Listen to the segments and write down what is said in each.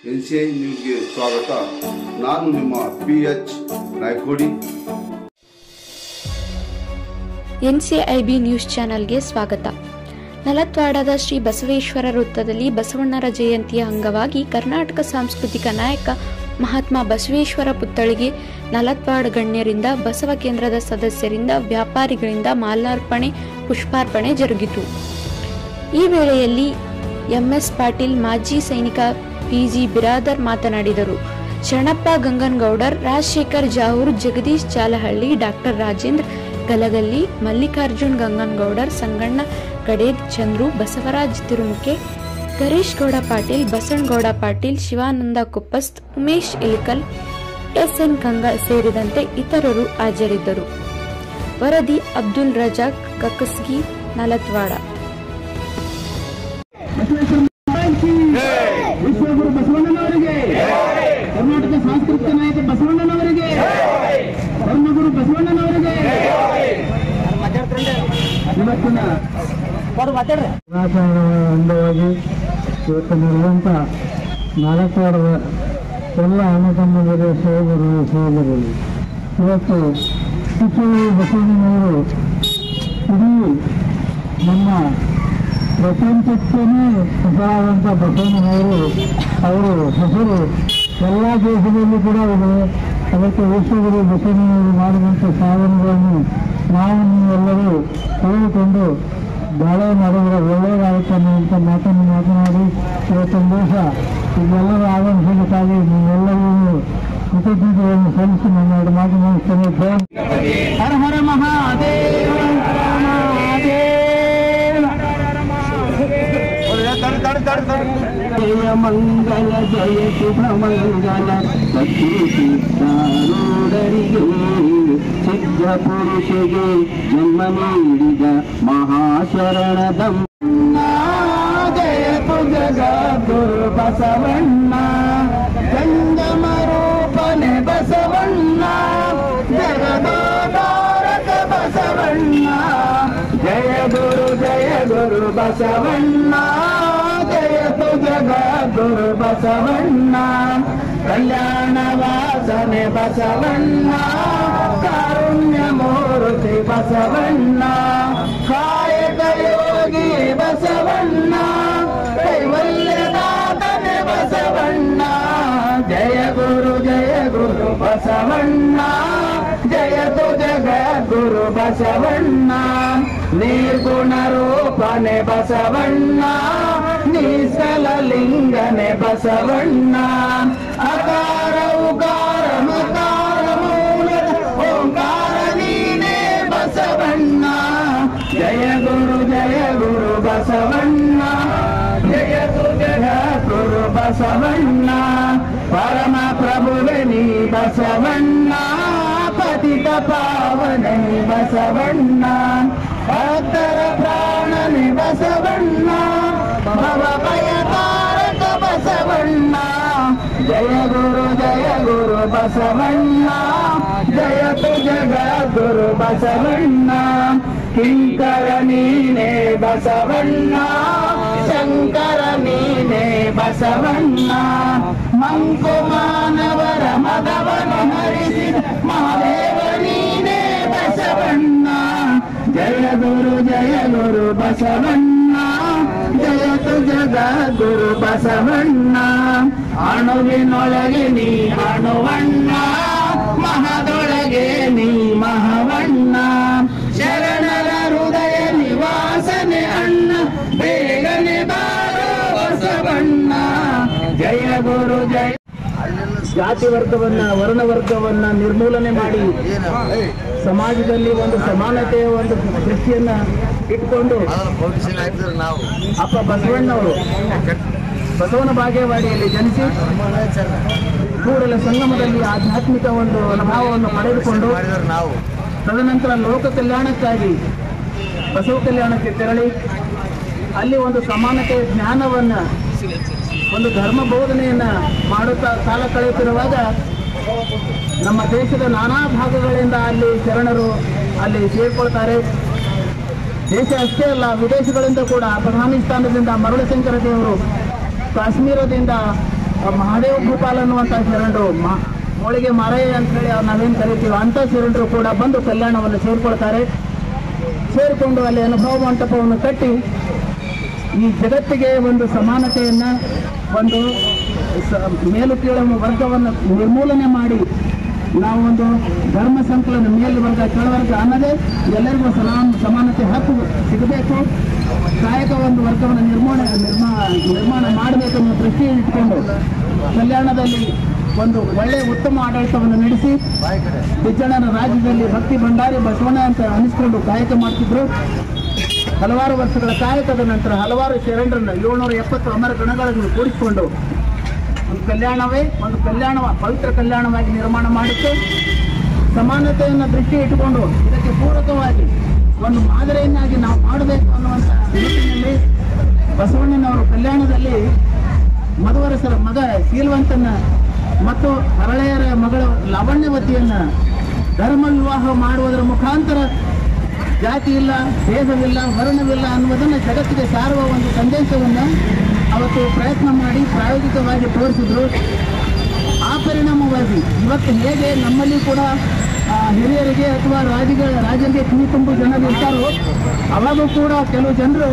NCI ನ್ಯೂಸ್ಗೆ ಸ್ವಾಗತ. ನಾನು ನಿಮ್ಮ PH ನಾಯ್ಕೋಡಿ. NCIB ನ್ಯೂಸ್ ಚಾನೆಲ್ಗೆ ಸ್ವಾಗತ. ನಲತ್ವಾಡದ ಶ್ರೀ ಬಸವೇಶ್ವರ ವೃತ್ತದಲ್ಲಿ ಬಸವಣ್ಣರ ಜಯಂತಿಯ ಅಂಗವಾಗಿ ಕರ್ನಾಟಕ ಸಾಂಸ್ಕೃತಿಕ ನಾಯಕ ಮಹಾತ್ಮ ಬಸವೇಶ್ವರ ಪುತ್ಥಳಿಗೆ ನಲತ್ವಾಡ ಗಣ್ಯರಿಂದ, ಬಸವ ಕೇಂದ್ರದ ಸದಸ್ಯರಿಂದ, ವ್ಯಾಪಾರಿಗಳಿಂದ ಮಾಲಾರ್ಪಣೆ, ಪುಷ್ಪಾರ್ಪಣೆ ಜರುಗಿತು. ಈ ವೇಳೆಯಲ್ಲಿ MS ಪಾಟೀಲ್, ಮಾಜಿ ಸೈನಿಕ PG ಬಿರಾದರ್ ಮಾತನಾಡಿದರು. ಶರಣಪ್ಪ ಗಂಗನಗೌಡರ್, ರಾಜಶೇಖರ್ ಜಾಹೂರ್, ಜಗದೀಶ್ ಜಾಲಹಳ್ಳಿ, ಡಾಕ್ಟರ್ ರಾಜೇಂದ್ರ ಗಲಗಲ್ಲಿ, ಮಲ್ಲಿಕಾರ್ಜುನ್ ಗಂಗನಗೌಡರ್, ಸಂಗಣ್ಣ ಕಡೇದ್, ಚಂದ್ರು, ಬಸವರಾಜ್ ತಿರುಮುಕೆ, ಗರೀಶ್ ಗೌಡ ಪಾಟೀಲ್, ಬಸವನಗೌಡ ಪಾಟೀಲ್, ಶಿವಾನಂದ ಕುಪ್ಪಸ್ತ್, ಉಮೇಶ್ ಇಲಿಕಲ್, SN ಕಂಗ ಸೇರಿದಂತೆ ಇತರರು ಹಾಜರಿದ್ದರು. ವರದಿ ಅಬ್ದುಲ್ ರಜಾಕ್, ಕಕ್ಕಸ್ಗಿ, ನಲತ್ವಾಡ. ವಿಶ್ವಗುರು ಬಸವಣ್ಣನವರಿಗೆ, ಕರ್ನಾಟಕ ಸಾಂಸ್ಕೃತಿಕ ನಾಯಕ ಬಸವಣ್ಣನವರಿಗೆ, ಧರ್ಮಗುರು ಬಸವಣ್ಣನವರಿಗೆ ಇವತ್ತಿನ ಅಂಗವಾಗಿ ಇವತ್ತಿನಿರುವಂಥ ನಲತ್ವಾಡದ ಎಲ್ಲ ಅಣ್ಣತಮ್ಮಂದಿರ ಸಹೋದರರು ಇವತ್ತು ವಿಶ್ವಗುರು ಬಸವಣ್ಣನವರು ಇಡೀ ನಮ್ಮ ಪ್ರಪಂಚಕ್ಕೇ ಹೆಸರಾದಂಥ ಬಸವಣ್ಣನವರು ಅವರು ಹೆಸರು ಎಲ್ಲ ದೇಶದಲ್ಲೂ ಕೂಡ ಇದೆ. ಅದಕ್ಕೆ ವಿಶ್ವಗುರು ಬಸವಣ್ಣನವರು ಮಾಡಿದಂಥ ಸಾಧನೆಗಳನ್ನು ನಾವು ನೀವೆಲ್ಲರೂ ತಿಳಿದುಕೊಂಡು ಬಾಳೆ ಮಾಡಿದರೆ ಒಳ್ಳೆಯದಾಗುತ್ತೆ ಅನ್ನುವಂಥ ಮಾತನ್ನು ಮಾತನಾಡಿ ಇವತ್ತೊಂದು ದಿವಸ ಇದೆಲ್ಲರೂ ಆಗಮಿಸಬೇಕಾಗಿ ನೀವೆಲ್ಲರಿಗೂ ಕೃತಜ್ಞತೆಯನ್ನು ಸಲ್ಲಿಸಿ ನನ್ನ ಎರಡು ಮಾತು ಮುಗಿಸ್ತೇನೆ. ಹರ ಹರ ಮಹಾದೇವ, ಜಯ ಮಂಗಲ ಜಯ ಶುಭ ಮಂಗಲ ಸತ್ಯರೋಡರಿಗೆ ಸಿದ್ಧ ಪುರುಷಗೆ ಜನ್ಮ ನೀಡಿದ ಮಹಾಶರಣದ ಜಯತು ಜಗದ್ಗುರು ಬಸವಣ್ಣ, ಜಂಗಮ ರೂಪನೆ ಬಸವಣ್ಣ, ಜಗದೋದಾರಕ ಬಸವಣ್ಣ, ಜಯ ಗುರು ಬಸವಣ್ಣ, ಜಯತು ಜಗದ್ಗುರು ಬಸವಣ್ಣ, ಕಲ್ಯಾಣ ವಾಸನೆ ಬಸವಣ್ಣ, ಕಾರುಣ್ಯ ಮೂರ್ತಿ ಬಸವಣ್ಣ, ಕಾಯಕ ಯೋಗಿ ಬಸವಣ್ಣ, ಕೈವಲ್ಯದಾತನೆ ಬಸವಣ್ಣ, ಜಯ ಗುರು ಬಸವಣ್ಣ, ಜಯತು ಜಗದ್ಗುರು ಬಸವಣ್ಣ, ನಿರ್ಗುಣ ರೂಪನೆ ಬಸವಣ್ಣ, ನಿಶ್ಚಲ ಲಿಂಗನೆ ಬಸವಣ್ಣ, ಅಕಾರ ಉಕಾರ ಮಕಾರ ಮೂಲದ ಓಂಕಾರ ನೀನೇ ಬಸವಣ್ಣ, ಜಯ ಗುರು ಬಸವಣ್ಣ, ಜಯತು ಜಗದ್ಗುರು ಬಸವಣ್ಣ, ಪರಮ ಪ್ರಭುವೆ ನೀ ಬಸವಣ್ಣ, ಪತಿತ ಪಾವನೆ ಬಸವಣ್ಣ, ಭಕ್ತರ ಪ್ರಾಣನೆ ಬಸವಣ್ಣ, ಭವ ಭಯತಾರಕ ಬಸವಣ್ಣ, ಜಯ ಗುರು ಬಸವಣ್ಣ, ಜಯತು ಜಗದ್ಗುರು ಬಸವಣ್ಣ, ಕಿಂಕರ ನೀನೇ ಬಸವಣ್ಣ, ಶಂಕರ ನೀನೇ ಬಸವಣ್ಣ, ಮಂಕು ಮಾನವರ ಮದವನ ಹರಿಸಿದ ಮಹಾದೇವ ನೀನೇ ಬಸವಣ್ಣ, ಜಯ ಗುರು ಬಸವಣ್ಣ, ಜಯತು ಜಗದ್ಗುರು ಬಸವಣ್ಣ, ಅಣುವಿನೊಳಗೆ ನೀ ಅಣುವಣ್ಣ, ಮಹದೊಳಗೆ ನೀ ಮಹವಣ್ಣ, ಶರಣರ ಹೃದಯ ನಿವಾಸನೆ ಅಣ್ಣ, ಬೇಗನೆ ಬಾರೋ ಬಸವಣ್ಣ, ಜಯ ಗುರು ಜಾತಿ ವರ್ಗವನ್ನ ವರ್ಣವರ್ಗವನ್ನ ನಿರ್ಮೂಲನೆ ಮಾಡಿ ಸಮಾಜದಲ್ಲಿ ಒಂದು ಸಮಾನತೆಯ ಒಂದು ದೃಷ್ಟಿಯನ್ನ ಇಟ್ಕೊಂಡು ಅಪ್ಪ ಬಸವಣ್ಣವರು ಬಸವನ ಬಾಗೇವಾಡಿಯಲ್ಲಿ ಜನಿಸಿ ಕೂಡಲ ಸಂಗಮದಲ್ಲಿ ಆಧ್ಯಾತ್ಮಿಕ ಒಂದು ಅನುಭವವನ್ನು ಪಡೆದುಕೊಂಡು ತದನಂತರ ಲೋಕ ಕಲ್ಯಾಣಕ್ಕಾಗಿ ಬಸವ ಕಲ್ಯಾಣಕ್ಕೆ ತೆರಳಿ ಅಲ್ಲಿ ಒಂದು ಸಮಾನತೆಯ ಜ್ಞಾನವನ್ನ, ಒಂದು ಧರ್ಮ ಬೋಧನೆಯನ್ನ ಮಾಡುತ್ತಾ ಕಾಲ ಕಳೆಯುತ್ತಿರುವಾಗ ನಮ್ಮ ದೇಶದ ನಾನಾ ಭಾಗಗಳಿಂದ ಅಲ್ಲಿ ಶರಣರು ಅಲ್ಲಿ ಸೇರ್ಕೊಳ್ತಾರೆ. ದೇಶ ಅಷ್ಟೇ ಅಲ್ಲ, ವಿದೇಶಗಳಿಂದ ಕೂಡ ಅಫ್ಘಾನಿಸ್ತಾನದಿಂದ ಮರುಳಶಂಕರ ದೇವರು, ಕಾಶ್ಮೀರದಿಂದ ಮಹಾದೇವ ಭೂಪಾಲ್ ಅನ್ನುವಂಥ ಶರಣರು, ಮೋಳಿಗೆ ಮಾರಯ್ಯ ಅಂತ ಹೇಳಿ ನಾವೇನು ಕರಿತೀವಿ ಅಂಥ ಶರಣರು ಕೂಡ ಬಂದು ಕಲ್ಯಾಣವನ್ನು ಸೇರಿಕೊಳ್ತಾರೆ. ಸೇರಿಕೊಂಡು ಅಲ್ಲಿ ಅನುಭವ ಮಂಟಪವನ್ನು ಕಟ್ಟಿ ಈ ಜಗತ್ತಿಗೆ ಒಂದು ಸಮಾನತೆಯನ್ನು, ಒಂದು ಮೇಲು ಕೀಳು ವರ್ಗವನ್ನು ನಿರ್ಮೂಲನೆ ಮಾಡಿ ನಾವು ಒಂದು ಧರ್ಮ ಸಂಕಲನ, ಮೇಲ್ವರ್ಗ ಕೆಳವರ್ಗ ಅನ್ನೋದೇ ಎಲ್ಲರಿಗೂ ಸಮಾನತೆ ಹಕ್ಕು ಸಿಗಬೇಕು. ಕಾಯಕ ಒಂದು ವರ್ಗವನ್ನು ನಿರ್ಮಾಣ ಮಾಡಬೇಕನ್ನೋ ದೃಷ್ಟಿಯನ್ನು ಇಟ್ಕೊಂಡು ಕಲ್ಯಾಣದಲ್ಲಿ ಒಂದು ಒಳ್ಳೆಯ ಉತ್ತಮ ಆಡಳಿತವನ್ನು ನಡೆಸಿ ಬಿಜ್ಜಳನ ರಾಜ್ಯದಲ್ಲಿ ಭಕ್ತಿ ಭಂಡಾರಿ ಬಸವಣ್ಣ ಅಂತ ಅನಿಸ್ಕೊಂಡು ಕಾಯಕ ಮಾಡ್ತಿದ್ರು. ಹಲವಾರು ವರ್ಷಗಳ ಕಾಯಕದ ನಂತರ ಹಲವಾರು ಶರಣರನ್ನು 770 ಅಮರ ಗಣಗಳನ್ನು ಕೂಡಿಸಿಕೊಂಡು ಒಂದು ಪವಿತ್ರ ಕಲ್ಯಾಣವಾಗಿ ನಿರ್ಮಾಣ ಮಾಡುತ್ತೆ. ಸಮಾನತೆಯನ್ನು ದೃಷ್ಟಿ ಇಟ್ಟುಕೊಂಡು ಇದಕ್ಕೆ ಪೂರಕವಾಗಿ ಒಂದು ಮಾದರಿಯನ್ನಾಗಿ ನಾವು ಮಾಡಬೇಕು ಅನ್ನುವಂಥ ನಿಟ್ಟಿನಲ್ಲಿ ಬಸವಣ್ಣನವರು ಕಲ್ಯಾಣದಲ್ಲಿ ಮಧುವರಸರ ಮಗ ಶೀಲವಂತನ ಮತ್ತು ಹರಳೆಯರ ಮಗಳು ಲಾವಣ್ಯವತಿಯನ್ನ ಧರ್ಮ ವಿವಾಹ ಮಾಡುವುದರ ಮುಖಾಂತರ ಜಾತಿ ಇಲ್ಲ, ಭೇದವಿಲ್ಲ, ವರ್ಣವಿಲ್ಲ ಅನ್ನುವುದನ್ನು ಜಗತ್ತಿಗೆ ಸಾರುವ ಒಂದು ಸಂದೇಶವನ್ನು ಅವತ್ತು ಪ್ರಯತ್ನ ಮಾಡಿ ಪ್ರಾಯೋಗಿಕವಾಗಿ ತೋರಿಸಿದ್ರು. ಆ ಪರಿಣಾಮವಾಗಿ ಇವತ್ತು ಹೇಗೆ ನಮ್ಮಲ್ಲಿ ಕೂಡ ಹಿರಿಯರಿಗೆ ಅಥವಾ ರಾಜರಿಗೆ ಕಿವಿ ತುಂಬು ಜನರು ಇರ್ತಾರೋ, ಅವಾಗೂ ಕೂಡ ಕೆಲವು ಜನರು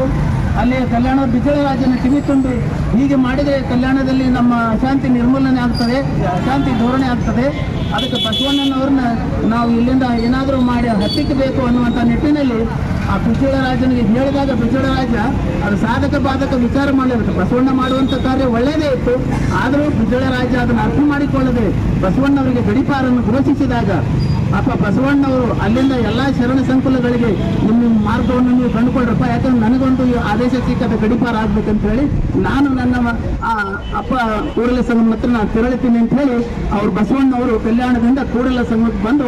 ಅಲ್ಲಿ ಕಲ್ಯಾಣ ಬಿಜ್ಜಳ ರಾಜನ ಕಿವಿ ತುಂಬಿ ಹೀಗೆ ಮಾಡಿದರೆ ಕಲ್ಯಾಣದಲ್ಲಿ ನಮ್ಮ ಅಶಾಂತಿ ನಿರ್ಮೂಲನೆ ಆಗ್ತದೆ, ಅಶಾಂತಿ ಧೋರಣೆ ಆಗ್ತದೆ, ಅದಕ್ಕೆ ಬಸವಣ್ಣನವ್ರನ್ನ ನಾವು ಇಲ್ಲಿಂದ ಏನಾದರೂ ಮಾಡಿ ಹತ್ತಿಕ್ಕಬೇಕು ಅನ್ನುವಂಥ ನಿಟ್ಟಿನಲ್ಲಿ ಆ ಬಿಜ್ಜಳ ರಾಜನಿಗೆ ಹೇಳಿದಾಗ ಬಿಜ್ಜಳ ರಾಜ ಅದು ಸಾಧಕ ಬಾಧಕ ವಿಚಾರ ಮಾಡಲಿರುತ್ತೆ. ಬಸವಣ್ಣ ಮಾಡುವಂಥ ಕಾರ್ಯ ಒಳ್ಳೆಯದೇ ಇತ್ತು, ಆದರೂ ಬಿಜ್ಜಳ ರಾಜ ಅದನ್ನು ಅರ್ಥ ಮಾಡಿಕೊಳ್ಳದೆ ಬಸವಣ್ಣವರಿಗೆ ಗಡೀಪಾರನ್ನು ಘೋಷಿಸಿದಾಗ ಬಸವಣ್ಣವರು ಅಲ್ಲಿಂದ ಎಲ್ಲ ಶರಣ ಸಂಕುಲಗಳಿಗೆ ನಿಮ್ಮ ಮಾರ್ಗವನ್ನು ನೀವು ಕಂಡುಕೊಳ್ರಪ್ಪ, ಯಾಕಂದ್ರೆ ನನಗೊಂದು ಆದೇಶ ಸಿಕ್ಕದ ಗಡೀಪಾರ ಆಗ್ಬೇಕಂತ ಹೇಳಿ ನಾನು ನನ್ನ ಅಪ್ಪ ಕೂಡಲ ಸಂಗಮ ಹತ್ರ ನಾನು ತೆರಳುತ್ತೀನಿ ಅಂತ ಹೇಳಿ ಅವ್ರು ಬಸವಣ್ಣವರು ಕಲ್ಯಾಣದಿಂದ ಕೂಡಲ ಸಂಗಮಕ್ಕೆ ಬಂದು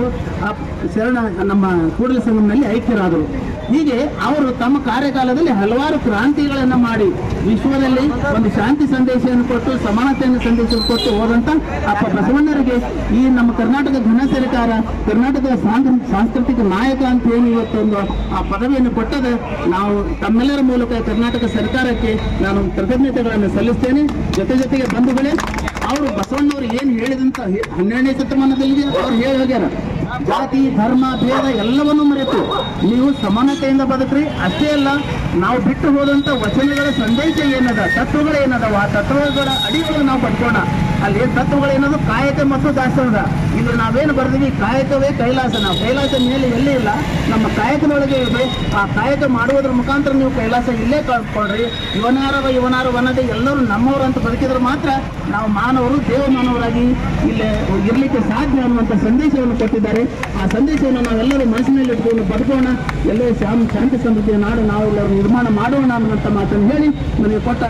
ನಮ್ಮ ಕೂಡಲ ಸಂಗಮನಲ್ಲಿ ಐಕ್ಯರಾದರು. ಹೀಗೆ ಅವರು ತಮ್ಮ ಕಾರ್ಯಕಾಲದಲ್ಲಿ ಹಲವಾರು ಕ್ರಾಂತಿಗಳನ್ನು ಮಾಡಿ ವಿಶ್ವದಲ್ಲಿ ಒಂದು ಶಾಂತಿ ಸಂದೇಶವನ್ನು ಕೊಟ್ಟು ಸಮಾನತೆಯನ್ನು ಸಂದೇಶವನ್ನು ಕೊಟ್ಟು ಹೋದಂತ ಅಪ್ಪ ಬಸವಣ್ಣರಿಗೆ ಈ ನಮ್ಮ ಕರ್ನಾಟಕ ಘನ ಸರ್ಕಾರ ಕರ್ನಾಟಕದ ಸಾಂಸ್ಕೃತಿಕ ನಾಯಕ ಅಂತ ಏನು ಇವತ್ತೊಂದು ಆ ಪದವಿಯನ್ನು ಕೊಟ್ಟದ ನಾವು ತಮ್ಮೆಲ್ಲರ ಮೂಲಕ ಕರ್ನಾಟಕ ಸರ್ಕಾರಕ್ಕೆ ನಾನು ಕೃತಜ್ಞತೆಗಳನ್ನು ಸಲ್ಲಿಸ್ತೇನೆ. ಜೊತೆಗೆ ಬಂಧುಗಳೇ, ಅವರು ಬಸವಣ್ಣವರು ಏನು ಹೇಳಿದಂತ 12ನೇ ಶತಮಾನದಲ್ಲಿ ಅವ್ರು ಹೇಳಿ ಹೋಗ್ಯಾರ, ಜಾತಿ ಧರ್ಮ ಭೇದ ಎಲ್ಲವನ್ನೂ ಮರೆತು ನೀವು ಸಮಾನತೆಯಿಂದ ಬದುಕ್ರಿ. ಅಷ್ಟೇ ಅಲ್ಲ, ನಾವು ಬಿಟ್ಟು ಹೋದಂತ ವಚನಗಳ ಸಂದೇಶ ಏನದ, ತತ್ವಗಳೇನದವ, ಆ ತತ್ವಗಳ ಅಡಿಗಳು ನಾವು ಪಡ್ಕೋಣ. ಅಲ್ಲಿ ತತ್ವಗಳೇನದು ಕಾಯಕ ಮತ್ತು ದಾಸೋಹ. ಇಲ್ಲಿ ನಾವೇನು ಬರ್ತೀವಿ, ಕಾಯಕವೇ ಕೈಲಾಸ. ನಾವು ಕೈಲಾಸ ಮೇಲೆ ಎಲ್ಲಿ ಇಲ್ಲ, ನಮ್ಮ ಕಾಯಕದೊಳಗೆ ಇದೆ. ಆ ಕಾಯಕ ಮಾಡುವುದರ ಮುಖಾಂತರ ನೀವು ಕೈಲಾಸ ಇಲ್ಲೇ ಕಳ್ಕೊಳ್ರಿ. ಇವನಾರವ ಅನ್ನದೇ ಎಲ್ಲರೂ ನಮ್ಮವರು ಅಂತ ಬದುಕಿದ್ರೆ ಮಾತ್ರ ನಾವು ಮಾನವರು ದೇವಮಾನವರಾಗಿ ಇಲ್ಲೇ ಇರಲಿಕ್ಕೆ ಸಾಧ್ಯ ಅನ್ನುವಂಥ ಸಂದೇಶವನ್ನು ಕೊಟ್ಟಿದ್ದಾರೆ. ಆ ಸಂದೇಶವನ್ನು ನಾವೆಲ್ಲರೂ ಮನಸ್ಸಿನಲ್ಲಿ ಇಟ್ಕೊಂಡು ಬದುಕೋಣ, ಎಲ್ಲೇ ಶಾಂತಿ ಸಮೃದ್ಧಿಯ ನಾಡು ನಾವೆಲ್ಲರೂ ನಿರ್ಮಾಣ ಮಾಡೋಣ ಅನ್ನುವಂಥ ಮಾತನ್ನು ಹೇಳಿ ನನಗೆ ಕೊಟ್ಟ